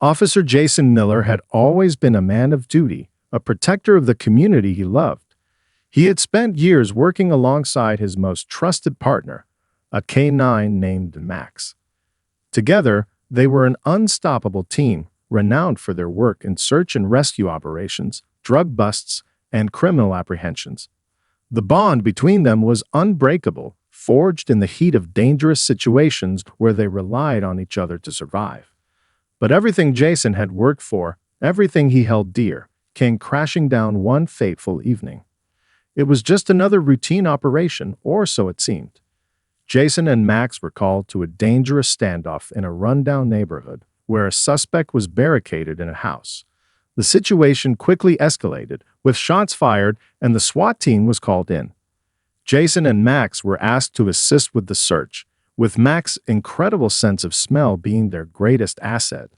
Officer Jason Miller had always been a man of duty, a protector of the community he loved. He had spent years working alongside his most trusted partner, a K-9 named Max. Together, they were an unstoppable team, renowned for their work in search and rescue operations, drug busts, and criminal apprehensions. The bond between them was unbreakable, forged in the heat of dangerous situations where they relied on each other to survive. But everything Jason had worked for, everything he held dear, came crashing down one fateful evening. It was just another routine operation, or so it seemed. Jason and Max were called to a dangerous standoff in a rundown neighborhood where a suspect was barricaded in a house. The situation quickly escalated, with shots fired, and the SWAT team was called in. Jason and Max were asked to assist with the search, with Max's incredible sense of smell being their greatest asset.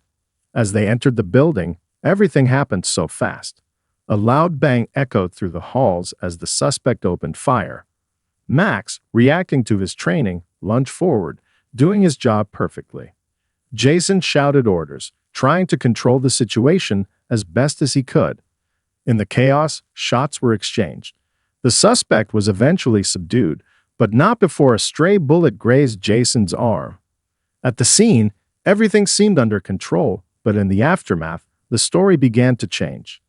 As they entered the building, everything happened so fast. A loud bang echoed through the halls as the suspect opened fire. Max, reacting to his training, lunged forward, doing his job perfectly. Jason shouted orders, trying to control the situation as best as he could. In the chaos, shots were exchanged. The suspect was eventually subdued, but not before a stray bullet grazed Jason's arm. At the scene, everything seemed under control, but in the aftermath, the story began to change.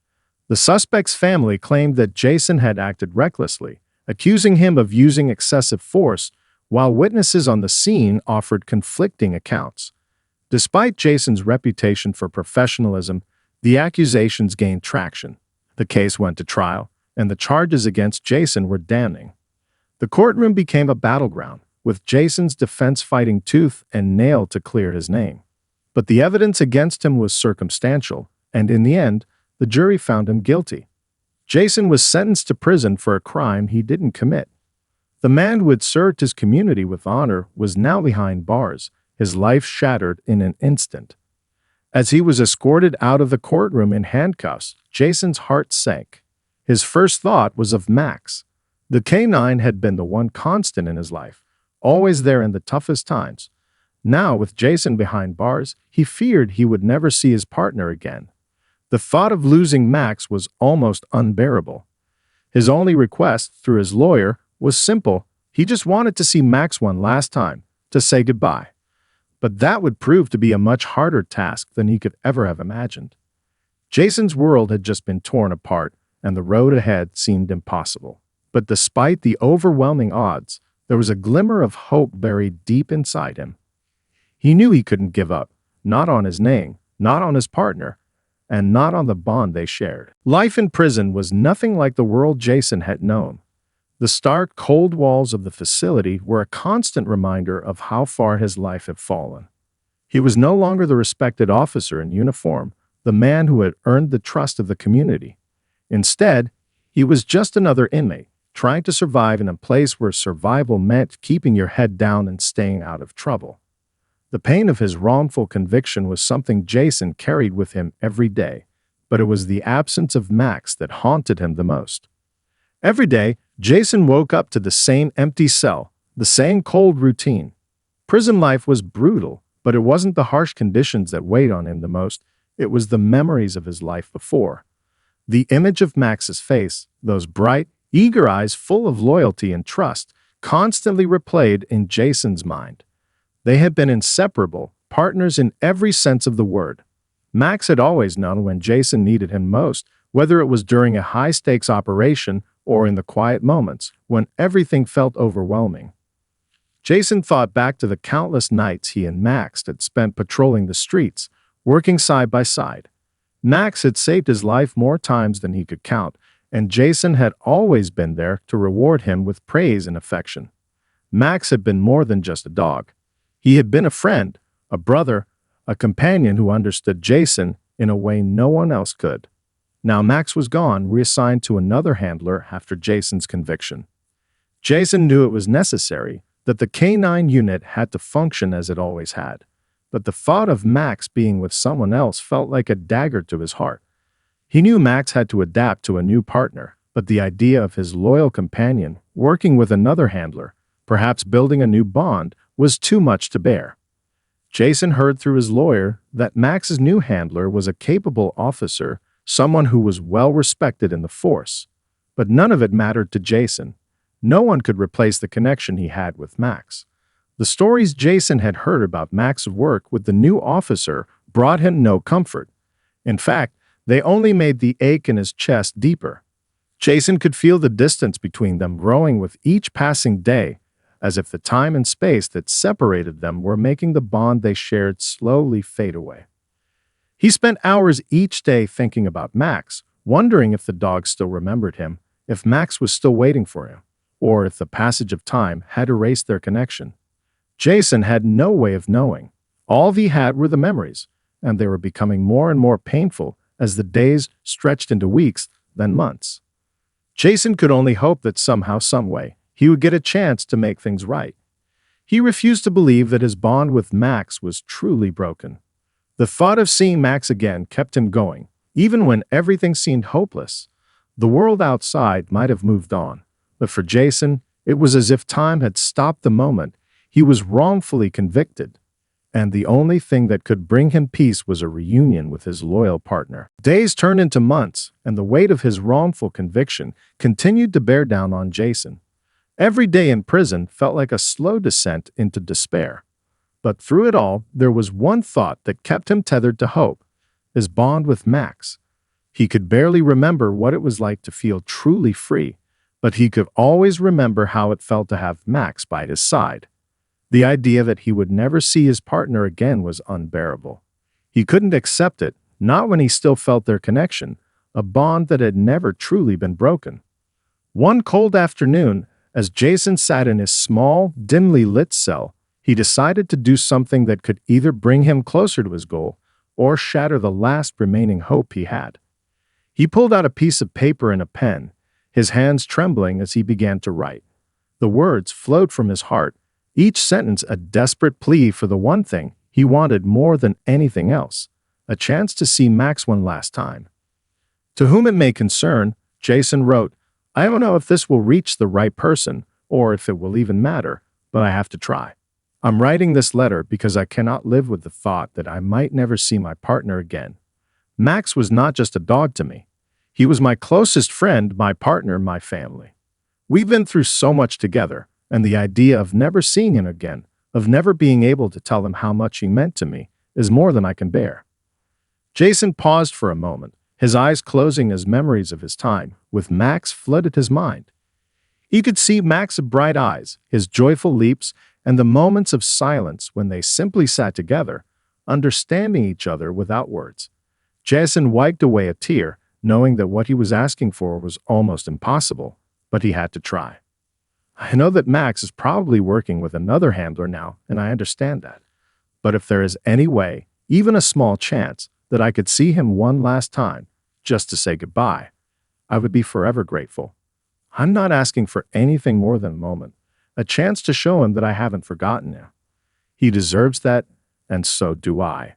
The suspect's family claimed that Jason had acted recklessly, accusing him of using excessive force, while witnesses on the scene offered conflicting accounts. Despite Jason's reputation for professionalism, the accusations gained traction. The case went to trial, and the charges against Jason were damning. The courtroom became a battleground, with Jason's defense fighting tooth and nail to clear his name. But the evidence against him was circumstantial, and in the end, the jury found him guilty. Jason was sentenced to prison for a crime he didn't commit. The man who had served his community with honor was now behind bars, his life shattered in an instant. As he was escorted out of the courtroom in handcuffs, Jason's heart sank. His first thought was of Max. The K-9 had been the one constant in his life, always there in the toughest times. Now, with Jason behind bars, he feared he would never see his partner again. The thought of losing Max was almost unbearable. His only request, through his lawyer, was simple. He just wanted to see Max one last time, to say goodbye. But that would prove to be a much harder task than he could ever have imagined. Jason's world had just been torn apart, and the road ahead seemed impossible. But despite the overwhelming odds, there was a glimmer of hope buried deep inside him. He knew he couldn't give up, not on his name, not on his partner, and not on the bond they shared. Life in prison was nothing like the world Jason had known. The stark, cold walls of the facility were a constant reminder of how far his life had fallen. He was no longer the respected officer in uniform, the man who had earned the trust of the community. Instead, he was just another inmate, trying to survive in a place where survival meant keeping your head down and staying out of trouble. The pain of his wrongful conviction was something Jason carried with him every day, but it was the absence of Max that haunted him the most. Every day, Jason woke up to the same empty cell, the same cold routine. Prison life was brutal, but it wasn't the harsh conditions that weighed on him the most. It was the memories of his life before. The image of Max's face, those bright, eager eyes full of loyalty and trust, constantly replayed in Jason's mind. They had been inseparable, partners in every sense of the word. Max had always known when Jason needed him most, whether it was during a high-stakes operation or in the quiet moments when everything felt overwhelming. Jason thought back to the countless nights he and Max had spent patrolling the streets, working side by side. Max had saved his life more times than he could count, and Jason had always been there to reward him with praise and affection. Max had been more than just a dog. He had been a friend, a brother, a companion who understood Jason in a way no one else could. Now Max was gone, reassigned to another handler after Jason's conviction. Jason knew it was necessary, that the K-9 unit had to function as it always had. But the thought of Max being with someone else felt like a dagger to his heart. He knew Max had to adapt to a new partner, but the idea of his loyal companion working with another handler, perhaps building a new bond, was too much to bear. Jason heard through his lawyer that Max's new handler was a capable officer, someone who was well respected in the force. But none of it mattered to Jason. No one could replace the connection he had with Max. The stories Jason had heard about Max's work with the new officer brought him no comfort. In fact, they only made the ache in his chest deeper. Jason could feel the distance between them growing with each passing day, as if the time and space that separated them were making the bond they shared slowly fade away. He spent hours each day thinking about Max, wondering if the dog still remembered him, if Max was still waiting for him, or if the passage of time had erased their connection. Jason had no way of knowing. All he had were the memories, and they were becoming more and more painful as the days stretched into weeks, then months. Jason could only hope that somehow, someway, he would get a chance to make things right. He refused to believe that his bond with Max was truly broken. The thought of seeing Max again kept him going, even when everything seemed hopeless. The world outside might have moved on, but for Jason, it was as if time had stopped the moment he was wrongfully convicted, and the only thing that could bring him peace was a reunion with his loyal partner. Days turned into months, and the weight of his wrongful conviction continued to bear down on Jason. Every day in prison felt like a slow descent into despair. But through it all, there was one thought that kept him tethered to hope: his bond with Max. He could barely remember what it was like to feel truly free, but he could always remember how it felt to have Max by his side. The idea that he would never see his partner again was unbearable. He couldn't accept it, not when he still felt their connection, a bond that had never truly been broken. One cold afternoon, as Jason sat in his small, dimly lit cell, he decided to do something that could either bring him closer to his goal or shatter the last remaining hope he had. He pulled out a piece of paper and a pen, his hands trembling as he began to write. The words flowed from his heart, each sentence a desperate plea for the one thing he wanted more than anything else: a chance to see Max one last time. To whom it may concern, Jason wrote, "I don't know if this will reach the right person, or if it will even matter, but I have to try. I'm writing this letter because I cannot live with the thought that I might never see my partner again. Max was not just a dog to me. He was my closest friend, my partner, my family. We've been through so much together, and the idea of never seeing him again, of never being able to tell him how much he meant to me, is more than I can bear." Jason paused for a moment, his eyes closing as memories of his time with Max flooded his mind. He could see Max's bright eyes, his joyful leaps, and the moments of silence when they simply sat together, understanding each other without words. Jason wiped away a tear, knowing that what he was asking for was almost impossible, but he had to try. "I know that Max is probably working with another handler now, and I understand that. But if there is any way, even a small chance, that I could see him one last time, just to say goodbye, I would be forever grateful. I'm not asking for anything more than a moment, a chance to show him that I haven't forgotten him. He deserves that, and so do I."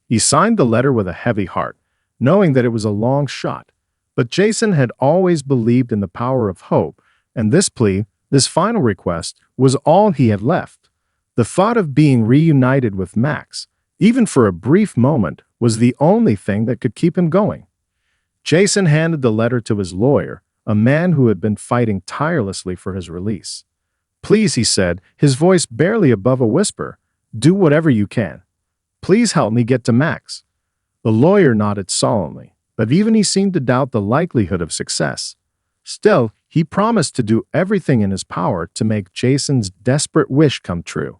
He signed the letter with a heavy heart, knowing that it was a long shot, but Jason had always believed in the power of hope, and this plea, this final request, was all he had left. The thought of being reunited with Max, even for a brief moment, was the only thing that could keep him going. Jason handed the letter to his lawyer, a man who had been fighting tirelessly for his release. "Please," he said, his voice barely above a whisper, "do whatever you can. Please help me get to Max." The lawyer nodded solemnly, but even he seemed to doubt the likelihood of success. Still, he promised to do everything in his power to make Jason's desperate wish come true.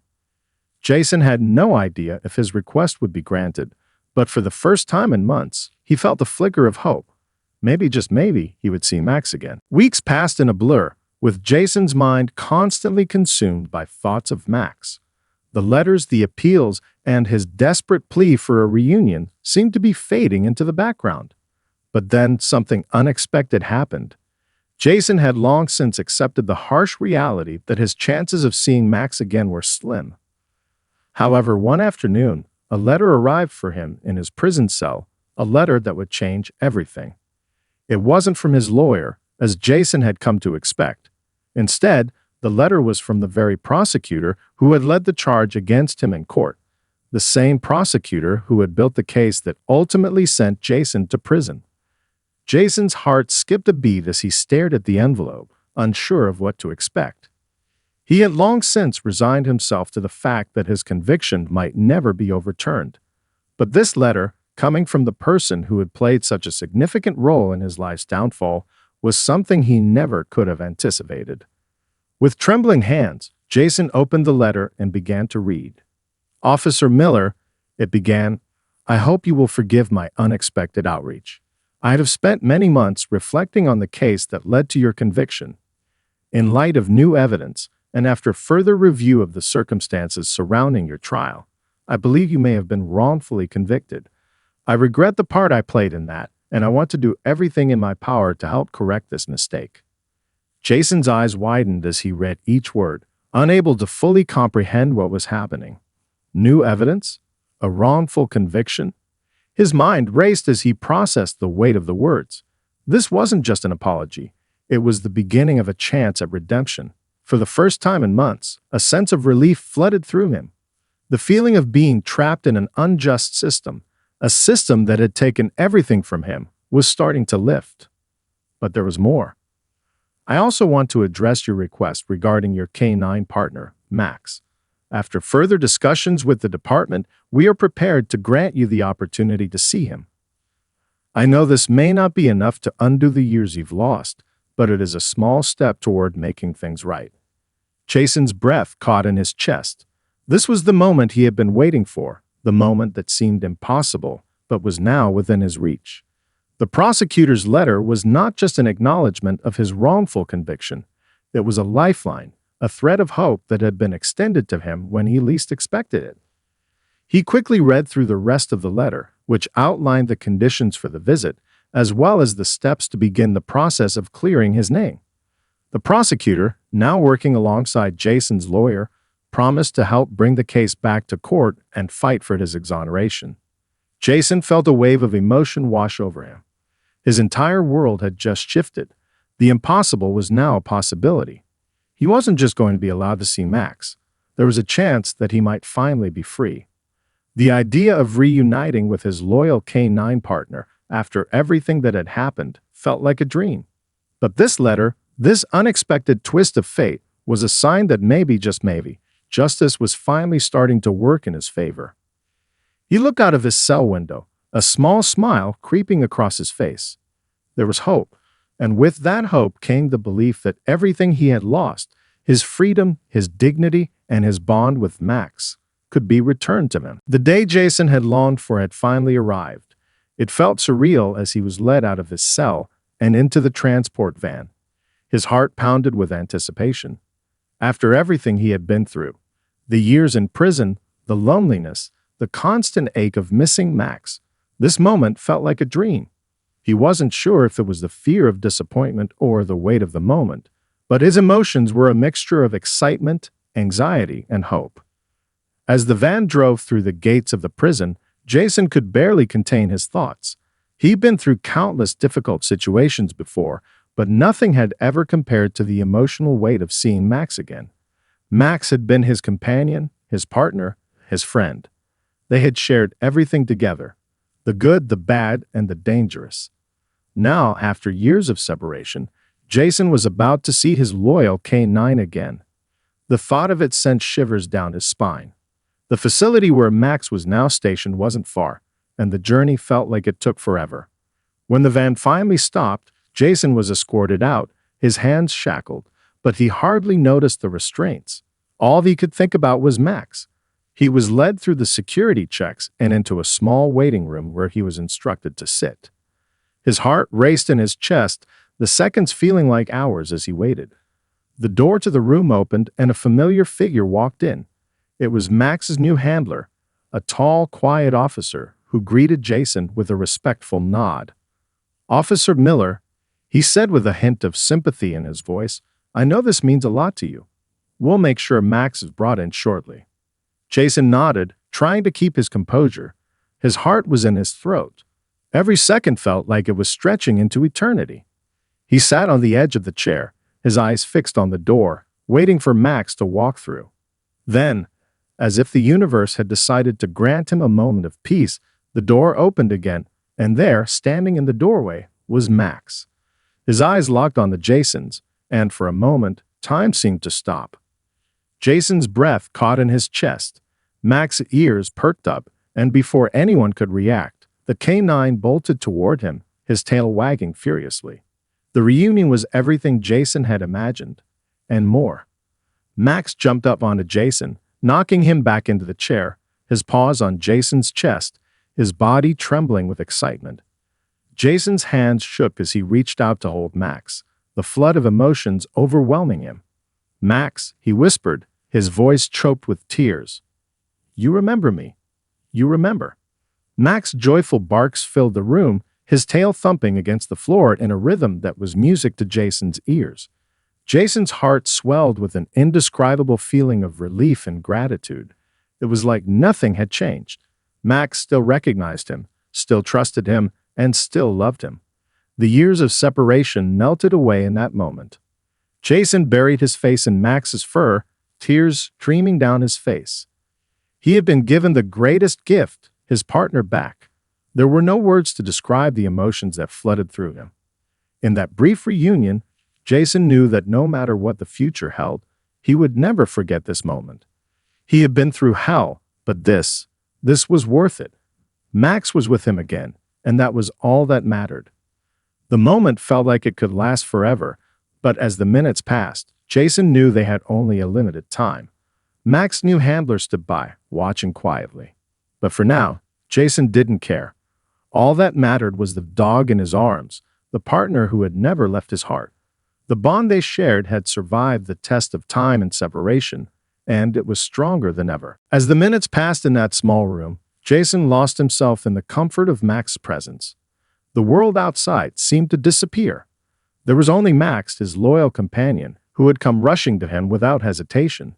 Jason had no idea if his request would be granted, but for the first time in months, he felt a flicker of hope. Maybe, just maybe, he would see Max again. Weeks passed in a blur, with Jason's mind constantly consumed by thoughts of Max. The letters, the appeals, and his desperate plea for a reunion seemed to be fading into the background. But then something unexpected happened. Jason had long since accepted the harsh reality that his chances of seeing Max again were slim. However, one afternoon, a letter arrived for him in his prison cell, a letter that would change everything. It wasn't from his lawyer, as Jason had come to expect. Instead, the letter was from the very prosecutor who had led the charge against him in court. the same prosecutor who had built the case that ultimately sent Jason to prison. Jason's heart skipped a beat as he stared at the envelope, unsure of what to expect. He had long since resigned himself to the fact that his conviction might never be overturned. But this letter, coming from the person who had played such a significant role in his life's downfall, was something he never could have anticipated. With trembling hands, Jason opened the letter and began to read. "Officer Miller," it began, "I hope you will forgive my unexpected outreach. I have spent many months reflecting on the case that led to your conviction. In light of new evidence, and after further review of the circumstances surrounding your trial, I believe you may have been wrongfully convicted. I regret the part I played in that, and I want to do everything in my power to help correct this mistake." Jason's eyes widened as he read each word, unable to fully comprehend what was happening. New evidence? A wrongful conviction? His mind raced as he processed the weight of the words. This wasn't just an apology. It was the beginning of a chance at redemption. For the first time in months, a sense of relief flooded through him. The feeling of being trapped in an unjust system, a system that had taken everything from him, was starting to lift. But there was more. "I also want to address your request regarding your K-9 partner, Max. After further discussions with the department, we are prepared to grant you the opportunity to see him. I know this may not be enough to undo the years you've lost, but it is a small step toward making things right." Jason's breath caught in his chest. This was the moment he had been waiting for, the moment that seemed impossible, but was now within his reach. The prosecutor's letter was not just an acknowledgement of his wrongful conviction. It was a lifeline, a thread of hope that had been extended to him when he least expected it. He quickly read through the rest of the letter, which outlined the conditions for the visit, as well as the steps to begin the process of clearing his name. The prosecutor, now working alongside Jason's lawyer, promised to help bring the case back to court and fight for his exoneration. Jason felt a wave of emotion wash over him. His entire world had just shifted. The impossible was now a possibility. He wasn't just going to be allowed to see Max. There was a chance that he might finally be free. The idea of reuniting with his loyal K-9 partner after everything that had happened felt like a dream. But this letter, this unexpected twist of fate, was a sign that maybe, just maybe, justice was finally starting to work in his favor. He looked out of his cell window, a small smile creeping across his face. There was hope, and with that hope came the belief that everything he had lost, his freedom, his dignity, and his bond with Max, could be returned to him. The day Jason had longed for had finally arrived. It felt surreal as he was led out of his cell and into the transport van. His heart pounded with anticipation. After everything he had been through, the years in prison, the loneliness, the constant ache of missing Max, this moment felt like a dream. He wasn't sure if it was the fear of disappointment or the weight of the moment, but his emotions were a mixture of excitement, anxiety, and hope. As the van drove through the gates of the prison, Jason could barely contain his thoughts. He'd been through countless difficult situations before, but nothing had ever compared to the emotional weight of seeing Max again. Max had been his companion, his partner, his friend. They had shared everything together, the good, the bad, and the dangerous. Now, after years of separation, Jason was about to see his loyal K-9 again. The thought of it sent shivers down his spine. The facility where Max was now stationed wasn't far, and the journey felt like it took forever. When the van finally stopped, Jason was escorted out, his hands shackled, but he hardly noticed the restraints. All he could think about was Max. He was led through the security checks and into a small waiting room where he was instructed to sit. His heart raced in his chest, the seconds feeling like hours as he waited. The door to the room opened and a familiar figure walked in. It was Max's new handler, a tall, quiet officer who greeted Jason with a respectful nod. "Officer Miller," he said with a hint of sympathy in his voice, "I know this means a lot to you. We'll make sure Max is brought in shortly." Jason nodded, trying to keep his composure. His heart was in his throat. Every second felt like it was stretching into eternity. He sat on the edge of the chair, his eyes fixed on the door, waiting for Max to walk through. Then, As if the universe had decided to grant him a moment of peace, the door opened again, and there, standing in the doorway, was Max. His eyes locked on the Jason's, and for a moment, time seemed to stop. Jason's breath caught in his chest. Max's ears perked up, and before anyone could react, the canine bolted toward him, his tail wagging furiously. The reunion was everything Jason had imagined, and more. Max jumped up onto Jason, knocking him back into the chair, his paws on Jason's chest, his body trembling with excitement. Jason's hands shook as he reached out to hold Max, the flood of emotions overwhelming him. "Max," he whispered, his voice choked with tears. "You remember me. You remember." Max's joyful barks filled the room, his tail thumping against the floor in a rhythm that was music to Jason's ears. Jason's heart swelled with an indescribable feeling of relief and gratitude. It was like nothing had changed. Max still recognized him, still trusted him, and still loved him. The years of separation melted away in that moment. Jason buried his face in Max's fur, tears streaming down his face. He had been given the greatest gift, his partner back. There were no words to describe the emotions that flooded through him. In that brief reunion, Jason knew that no matter what the future held, he would never forget this moment. He had been through hell, but this was worth it. Max was with him again, and that was all that mattered. The moment felt like it could last forever, but as the minutes passed, Jason knew they had only a limited time. Max's new handler stood by, watching quietly. But for now, Jason didn't care. All that mattered was the dog in his arms, the partner who had never left his heart. The bond they shared had survived the test of time and separation, and it was stronger than ever. As the minutes passed in that small room, Jason lost himself in the comfort of Max's presence. The world outside seemed to disappear. There was only Max, his loyal companion, who had come rushing to him without hesitation.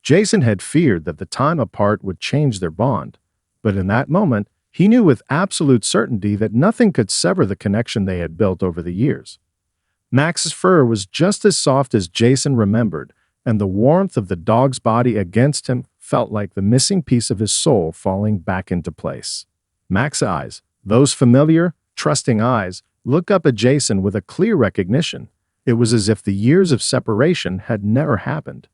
Jason had feared that the time apart would change their bond, but in that moment, he knew with absolute certainty that nothing could sever the connection they had built over the years. Max's fur was just as soft as Jason remembered, and the warmth of the dog's body against him felt like the missing piece of his soul falling back into place. Max's eyes, those familiar, trusting eyes, looked up at Jason with a clear recognition. It was as if the years of separation had never happened.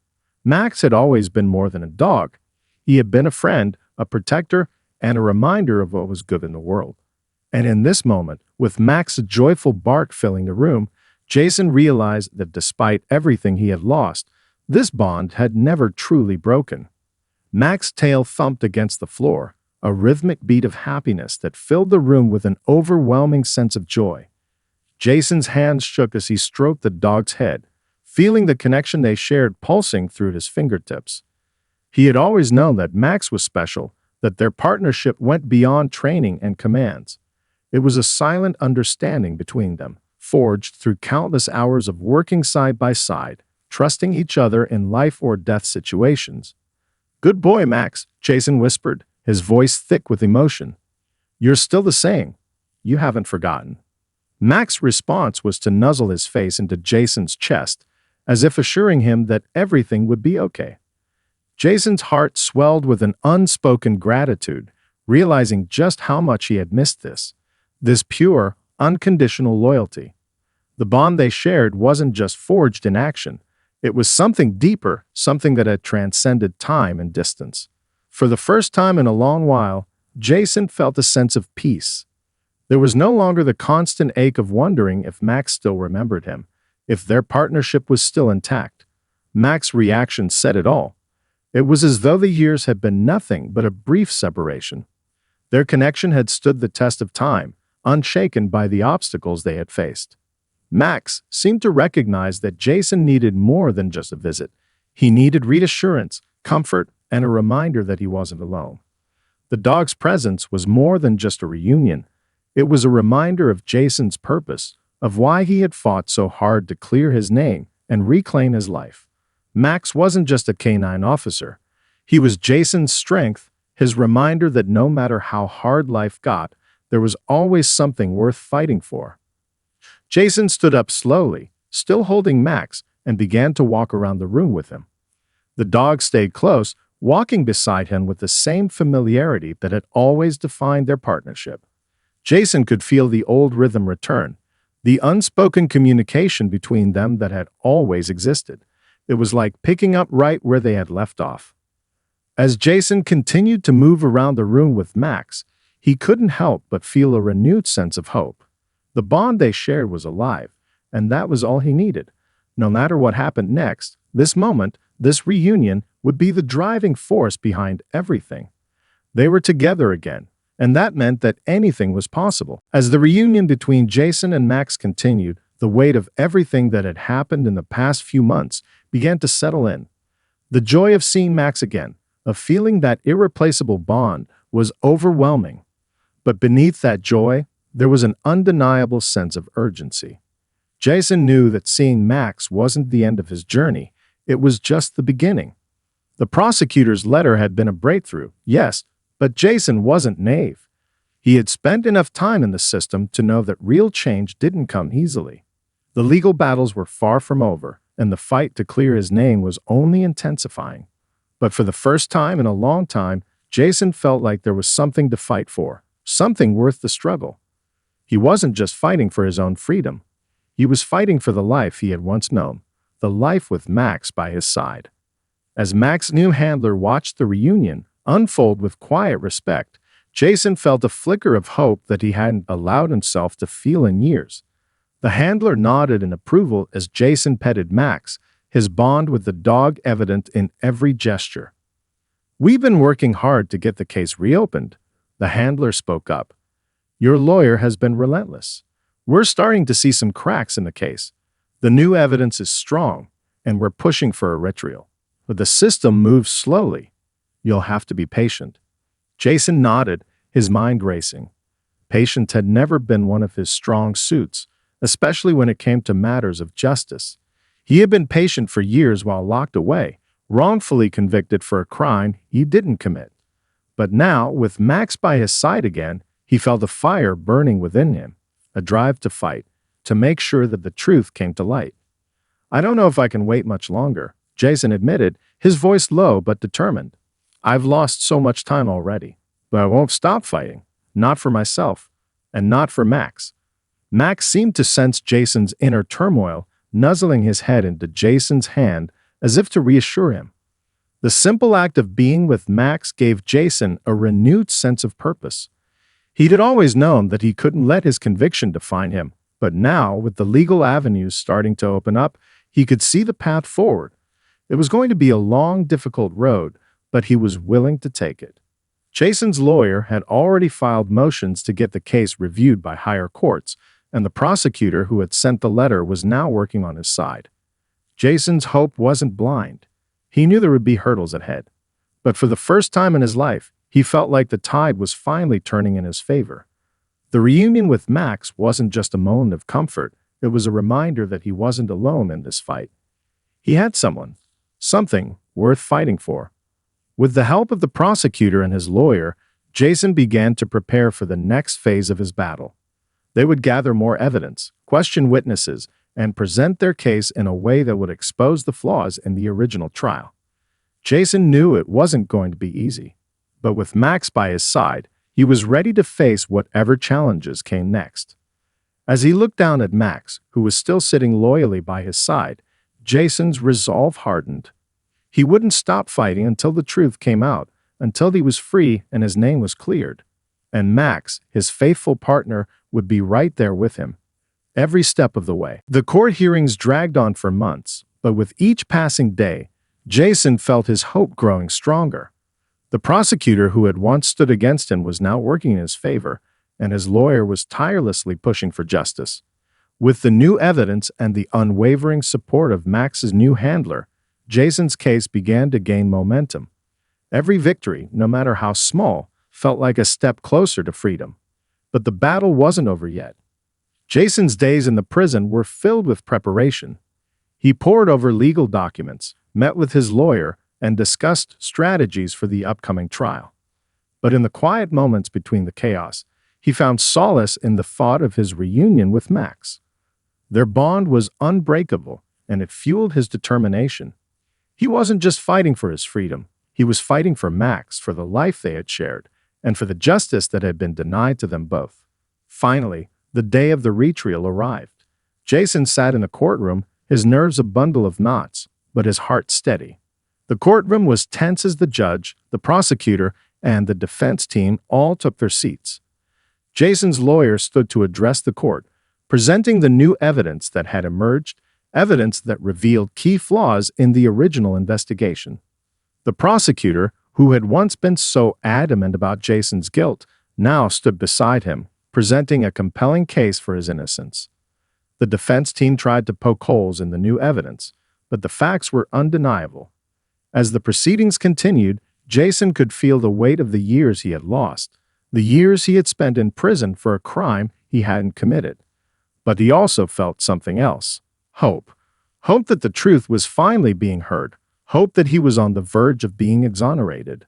Max had always been more than a dog. He had been a friend, a protector, and a reminder of what was good in the world. And in this moment, with Max's joyful bark filling the room, Jason realized that despite everything he had lost, this bond had never truly broken. Max's tail thumped against the floor, a rhythmic beat of happiness that filled the room with an overwhelming sense of joy. Jason's hands shook as he stroked the dog's head, feeling the connection they shared pulsing through his fingertips. He had always known that Max was special, that their partnership went beyond training and commands. It was a silent understanding between them, forged through countless hours of working side by side, trusting each other in life or death situations. "Good boy, Max," Jason whispered, his voice thick with emotion. "You're still the same. You haven't forgotten." Max's response was to nuzzle his face into Jason's chest, as if assuring him that everything would be okay. Jason's heart swelled with an unspoken gratitude, realizing just how much he had missed this pure, unconditional loyalty. The bond they shared wasn't just forged in action. It was something deeper, something that had transcended time and distance. For the first time in a long while, Jason felt a sense of peace. There was no longer the constant ache of wondering if Max still remembered him, if their partnership was still intact. Max's reaction said it all. It was as though the years had been nothing but a brief separation. Their connection had stood the test of time, unshaken by the obstacles they had faced. Max seemed to recognize that Jason needed more than just a visit. He needed reassurance, comfort, and a reminder that he wasn't alone. The dog's presence was more than just a reunion. It was a reminder of Jason's purpose, of why he had fought so hard to clear his name and reclaim his life. Max wasn't just a canine officer. He was Jason's strength, his reminder that no matter how hard life got, there was always something worth fighting for. Jason stood up slowly, still holding Max, and began to walk around the room with him. The dog stayed close, walking beside him with the same familiarity that had always defined their partnership. Jason could feel the old rhythm return, the unspoken communication between them that had always existed. It was like picking up right where they had left off. As Jason continued to move around the room with Max, he couldn't help but feel a renewed sense of hope. The bond they shared was alive, and that was all he needed. No matter what happened next, this moment, this reunion, would be the driving force behind everything. They were together again, and that meant that anything was possible. As the reunion between Jason and Max continued, the weight of everything that had happened in the past few months began to settle in. The joy of seeing Max again, of feeling that irreplaceable bond, was overwhelming. But beneath that joy, there was an undeniable sense of urgency. Jason knew that seeing Max wasn't the end of his journey, it was just the beginning. The prosecutor's letter had been a breakthrough, yes, but Jason wasn't naive. He had spent enough time in the system to know that real change didn't come easily. The legal battles were far from over, and the fight to clear his name was only intensifying. But for the first time in a long time, Jason felt like there was something to fight for, something worth the struggle. He wasn't just fighting for his own freedom. He was fighting for the life he had once known, the life with Max by his side. As Max's new handler watched the reunion unfold with quiet respect, Jason felt a flicker of hope that he hadn't allowed himself to feel in years. The handler nodded in approval as Jason petted Max, his bond with the dog evident in every gesture. "We've been working hard to get the case reopened," the handler spoke up. "Your lawyer has been relentless. We're starting to see some cracks in the case. The new evidence is strong, and we're pushing for a retrial. But the system moves slowly. You'll have to be patient." Jason nodded, his mind racing. Patience had never been one of his strong suits, especially when it came to matters of justice. He had been patient for years while locked away, wrongfully convicted for a crime he didn't commit. But now, with Max by his side again, he felt a fire burning within him, a drive to fight, to make sure that the truth came to light. "I don't know if I can wait much longer," Jason admitted, his voice low but determined. "I've lost so much time already, but I won't stop fighting, not for myself, and not for Max." Max seemed to sense Jason's inner turmoil, nuzzling his head into Jason's hand as if to reassure him. The simple act of being with Max gave Jason a renewed sense of purpose. He had always known that he couldn't let his conviction define him, but now, with the legal avenues starting to open up, he could see the path forward. It was going to be a long, difficult road, but he was willing to take it. Jason's lawyer had already filed motions to get the case reviewed by higher courts, and the prosecutor who had sent the letter was now working on his side. Jason's hope wasn't blind. He knew there would be hurdles ahead. But for the first time in his life, he felt like the tide was finally turning in his favor. The reunion with Max wasn't just a moment of comfort, it was a reminder that he wasn't alone in this fight. He had someone, something worth fighting for. With the help of the prosecutor and his lawyer, Jason began to prepare for the next phase of his battle. They would gather more evidence, question witnesses, and present their case in a way that would expose the flaws in the original trial. Jason knew it wasn't going to be easy, but with Max by his side, he was ready to face whatever challenges came next. As he looked down at Max, who was still sitting loyally by his side, Jason's resolve hardened. He wouldn't stop fighting until the truth came out, until he was free and his name was cleared. And Max, his faithful partner, would be right there with him, every step of the way. The court hearings dragged on for months, but with each passing day, Jason felt his hope growing stronger. The prosecutor who had once stood against him was now working in his favor, and his lawyer was tirelessly pushing for justice. With the new evidence and the unwavering support of Max's new handler, Jason's case began to gain momentum. Every victory, no matter how small, felt like a step closer to freedom. But the battle wasn't over yet. Jason's days in the prison were filled with preparation. He pored over legal documents, met with his lawyer, and discussed strategies for the upcoming trial. But in the quiet moments between the chaos, he found solace in the thought of his reunion with Max. Their bond was unbreakable, and it fueled his determination. He wasn't just fighting for his freedom, He was fighting for Max, for the life they had shared, and for the justice that had been denied to them both. Finally, the day of the retrial arrived. Jason sat in the courtroom, his nerves a bundle of knots, but his heart steady. The courtroom was tense as the judge, the prosecutor, and the defense team all took their seats. Jason's lawyer stood to address the court, presenting the new evidence that had emerged, evidence that revealed key flaws in the original investigation. The prosecutor, who had once been so adamant about Jason's guilt, now stood beside him, presenting a compelling case for his innocence. The defense team tried to poke holes in the new evidence, but the facts were undeniable. As the proceedings continued, Jason could feel the weight of the years he had lost, the years he had spent in prison for a crime he hadn't committed. But he also felt something else: hope. Hope that the truth was finally being heard, hope that he was on the verge of being exonerated.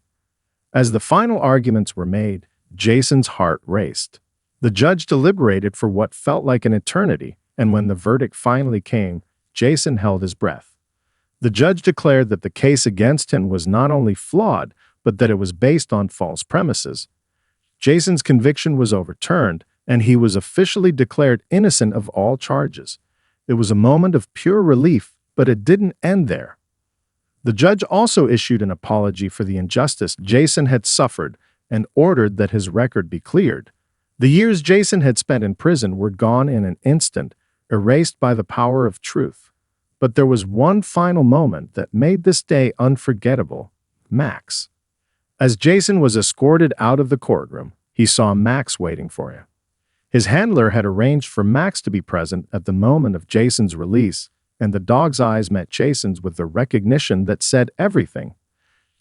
As the final arguments were made, Jason's heart raced. The judge deliberated for what felt like an eternity, and when the verdict finally came, Jason held his breath. The judge declared that the case against him was not only flawed, but that it was based on false premises. Jason's conviction was overturned, and he was officially declared innocent of all charges. It was a moment of pure relief, but it didn't end there. The judge also issued an apology for the injustice Jason had suffered and ordered that his record be cleared. The years Jason had spent in prison were gone in an instant, erased by the power of truth. But there was one final moment that made this day unforgettable: Max. As Jason was escorted out of the courtroom, he saw Max waiting for him. His handler had arranged for Max to be present at the moment of Jason's release, and the dog's eyes met Jason's with the recognition that said everything.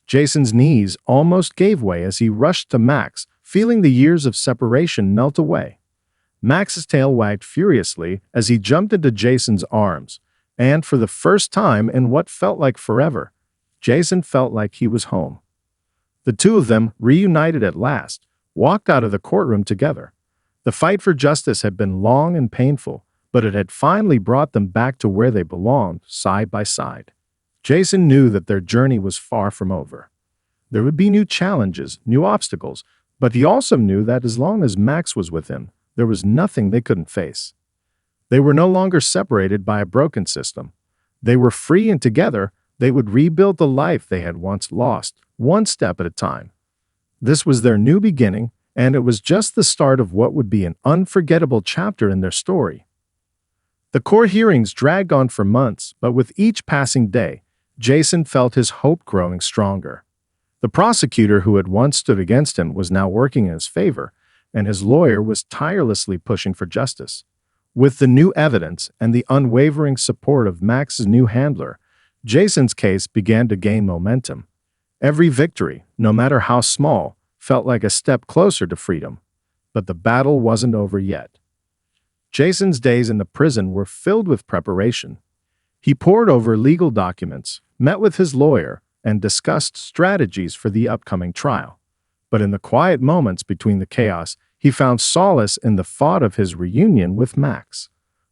Jason's knees almost gave way as he rushed to Max, feeling the years of separation melt away. Max's tail wagged furiously as he jumped into Jason's arms, and for the first time in what felt like forever, Jason felt like he was home. The two of them, reunited at last, walked out of the courtroom together. The fight for justice had been long and painful, but it had finally brought them back to where they belonged, side by side. Jason knew that their journey was far from over. There would be new challenges, new obstacles, but he also knew that as long as Max was with him, there was nothing they couldn't face. They were no longer separated by a broken system. They were free, and together, they would rebuild the life they had once lost, one step at a time. This was their new beginning, and it was just the start of what would be an unforgettable chapter in their story. The court hearings dragged on for months, but with each passing day, Jason felt his hope growing stronger. The prosecutor who had once stood against him was now working in his favor, and his lawyer was tirelessly pushing for justice. With the new evidence and the unwavering support of Max's new handler, Jason's case began to gain momentum. Every victory, no matter how small, felt like a step closer to freedom. But the battle wasn't over yet. Jason's days in the prison were filled with preparation. He pored over legal documents, met with his lawyer, and discussed strategies for the upcoming trial. But in the quiet moments between the chaos, he found solace in the thought of his reunion with Max.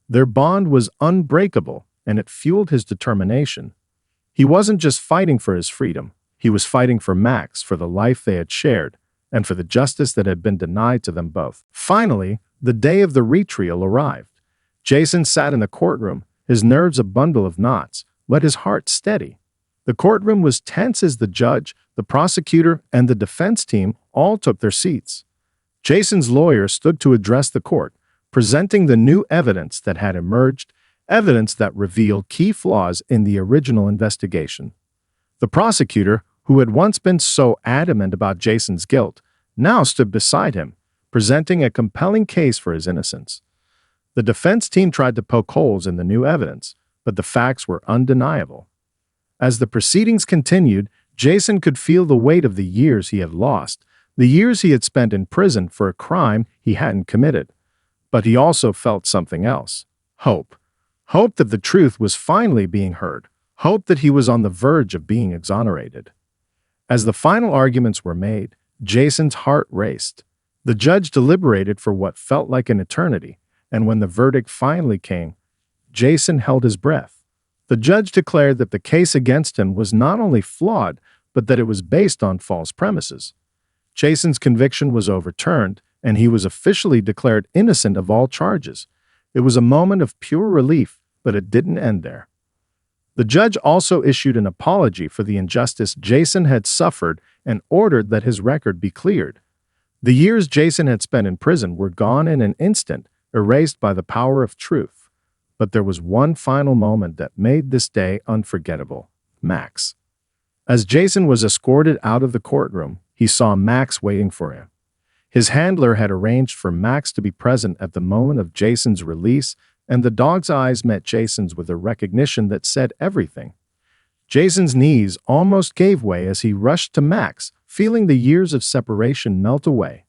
Their bond was unbreakable, and it fueled his determination. He wasn't just fighting for his freedom. He was fighting for Max, for the life they had shared, and for the justice that had been denied to them both. Finally, the day of the retrial arrived. Jason sat in the courtroom, his nerves a bundle of knots, but his heart steady. The courtroom was tense as the judge, the prosecutor, and the defense team all took their seats. Jason's lawyer stood to address the court, presenting the new evidence that had emerged, evidence that revealed key flaws in the original investigation. The prosecutor, who had once been so adamant about Jason's guilt, now stood beside him, presenting a compelling case for his innocence. The defense team tried to poke holes in the new evidence, but the facts were undeniable. As the proceedings continued, Jason could feel the weight of the years he had lost, the years he had spent in prison for a crime he hadn't committed. But he also felt something else: hope. Hope that the truth was finally being heard, hope that he was on the verge of being exonerated. As the final arguments were made, Jason's heart raced. The judge deliberated for what felt like an eternity, and when the verdict finally came, Jason held his breath. The judge declared that the case against him was not only flawed, but that it was based on false premises. Jason's conviction was overturned, and he was officially declared innocent of all charges. It was a moment of pure relief, but it didn't end there. The judge also issued an apology for the injustice Jason had suffered and ordered that his record be cleared. The years Jason had spent in prison were gone in an instant, erased by the power of truth. But there was one final moment that made this day unforgettable: Max. As Jason was escorted out of the courtroom, he saw Max waiting for him. His handler had arranged for Max to be present at the moment of Jason's release, and the dog's eyes met Jason's with a recognition that said everything. Jason's knees almost gave way as he rushed to Max, feeling the years of separation melt away.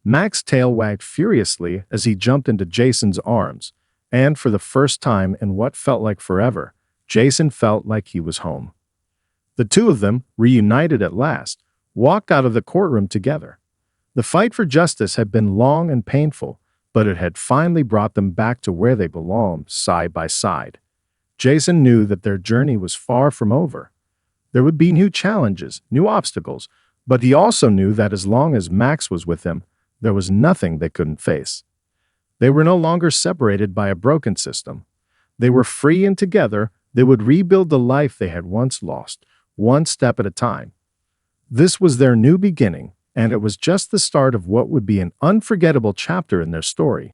Max's tail wagged furiously as he jumped into Jason's arms, and for the first time in what felt like forever, Jason felt like he was home. The two of them, reunited at last, walked out of the courtroom together. The fight for justice had been long and painful, but it had finally brought them back to where they belonged, side by side. Jason knew that their journey was far from over. There would be new challenges, new obstacles, but he also knew that as long as Max was with him, there was nothing they couldn't face. They were no longer separated by a broken system. They were free, and together they would rebuild the life they had once lost, one step at a time. This was their new beginning, and it was just the start of what would be an unforgettable chapter in their story.